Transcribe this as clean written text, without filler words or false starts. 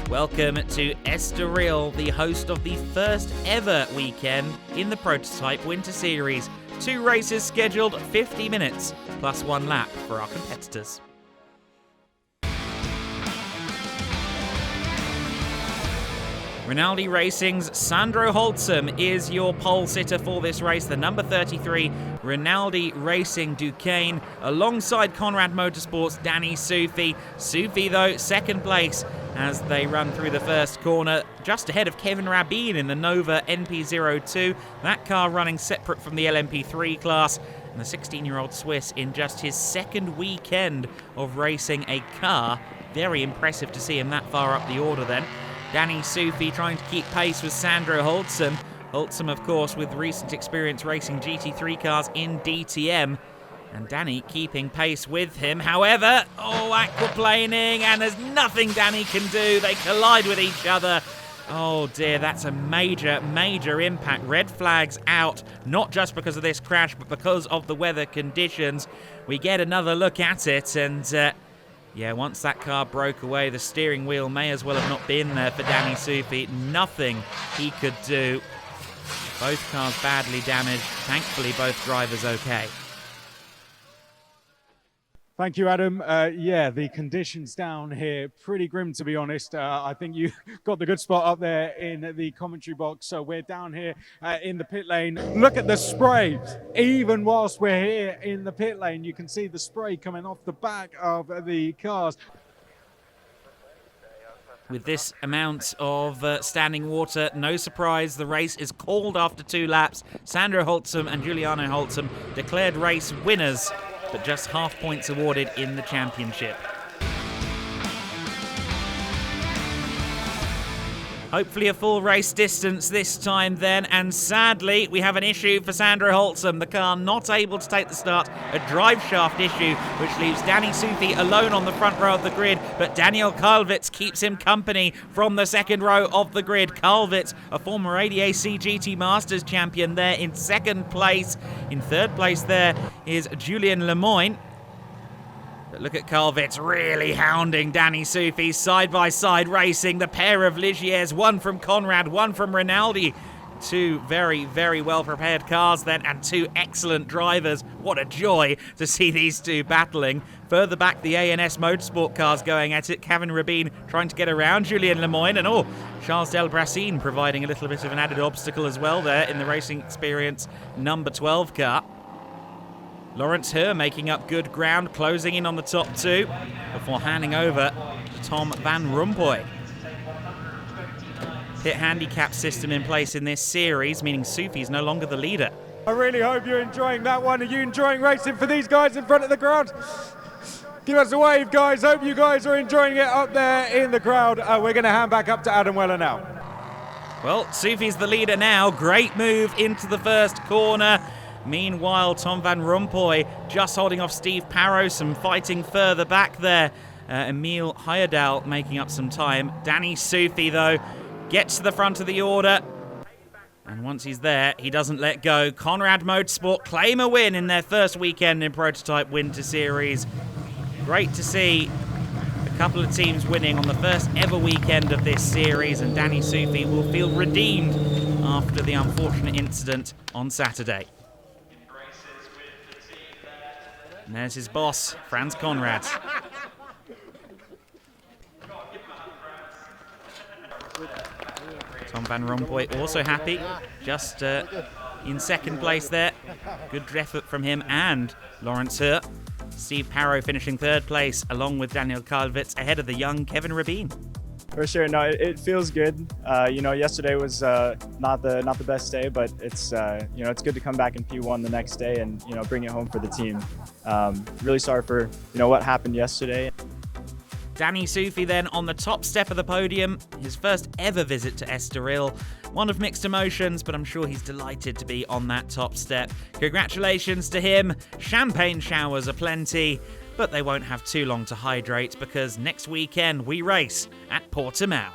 Welcome to Estoril, the host of the first ever weekend in the Prototype Winter Series. 2 races scheduled, 50 minutes, plus 1 lap for our competitors. Rinaldi Racing's Sandro Holzem is your pole sitter for this race. The number 33 Rinaldi Racing Duquesne alongside Conrad Motorsports' Danny Soufi. Soufi, though, second place as they run through the first corner, just ahead of Kevin Rabin in the Nova NP02. That car running separate from the LMP3 class. And the 16-year-old Swiss in just his second weekend of racing a car. Very impressive to see him that far up the order then. Danny Soufi trying to keep pace with Sandro Holzem. Holzem, of course, with recent experience racing GT3 cars in DTM. And Danny keeping pace with him. However, aquaplaning, and there's nothing Danny can do. They collide with each other. Oh dear, that's a major, major impact. Red flags out, not just because of this crash, but because of the weather conditions. We get another look at it, and yeah, once that car broke away, the steering wheel may as well have not been there for Danny Soufi. Nothing he could do. Both cars badly damaged. Thankfully, both drivers okay. Thank you, Adam. Yeah, the conditions down here, pretty grim, to be honest. I think you got the good spot up there in the commentary box. So we're down here in the pit lane. Look at the spray. Even whilst we're here in the pit lane, you can see the spray coming off the back of the cars. With this amount of standing water, no surprise, the race is called after 2 laps. Sandro Holzem and Giuliano Holzem declared race winners, but just half points awarded in the championship. Hopefully a full race distance this time then, and sadly we have an issue for Sandro Holzem. The car not able to take the start, a drive shaft issue which leaves Danny Soufi alone on the front row of the grid, but Daniel Kalvitz keeps him company from the second row of the grid. Kalvitz, a former ADAC GT Masters champion, there in second place. In third place there is Julien Lemoyne. But look at Kalvitz really hounding Danny Soufi, side-by-side racing. The pair of Ligiers, one from Conrad, one from Rinaldi. 2 very, very well-prepared cars then, and 2 excellent drivers. What a joy to see these 2 battling. Further back, the ANS Motorsport cars going at it. Kevin Rabin trying to get around Julien Lemoyne, and Charles Delbrassin providing a little bit of an added obstacle as well there in the Racing Experience number 12 car. Lawrence Herr making up good ground, closing in on the top 2 before handing over to Tom Van Rompuy. Pit handicap system in place in this series, meaning Soufi is no longer the leader. I really hope you're enjoying that one. Are you enjoying racing for these guys in front of the crowd? Give us a wave, guys. Hope you guys are enjoying it up there in the crowd. We're going to hand back up to Adam Weller now. Well, Soufi's the leader now. Great move into the first corner. Meanwhile, Tom Van Rompuy just holding off Steve Parrow, some fighting further back there. Emil Heyerdahl making up some time. Danny Soufi, though, gets to the front of the order. And once he's there, he doesn't let go. Conrad Motorsport claim a win in their first weekend in Prototype Winter Series. Great to see a couple of teams winning on the first ever weekend of this series, and Danny Soufi will feel redeemed after the unfortunate incident on Saturday. And there's his boss, Franz Conrad. Tom Van Rompuy also happy, just in second place there. Good effort from him and Lawrence Herr. Steve Parrow finishing third place along with Daniel Kalvitz ahead of the young Kevin Rabin. For sure, no, it feels good. Yesterday was not the best day, but it's it's good to come back in P1 the next day and bring it home for the team. Really sorry for what happened yesterday. Danny Soufi then on the top step of the podium, his first ever visit to Estoril. One of mixed emotions, but I'm sure he's delighted to be on that top step. Congratulations to him. Champagne showers aplenty, but they won't have too long to hydrate because next weekend we race at Portimão.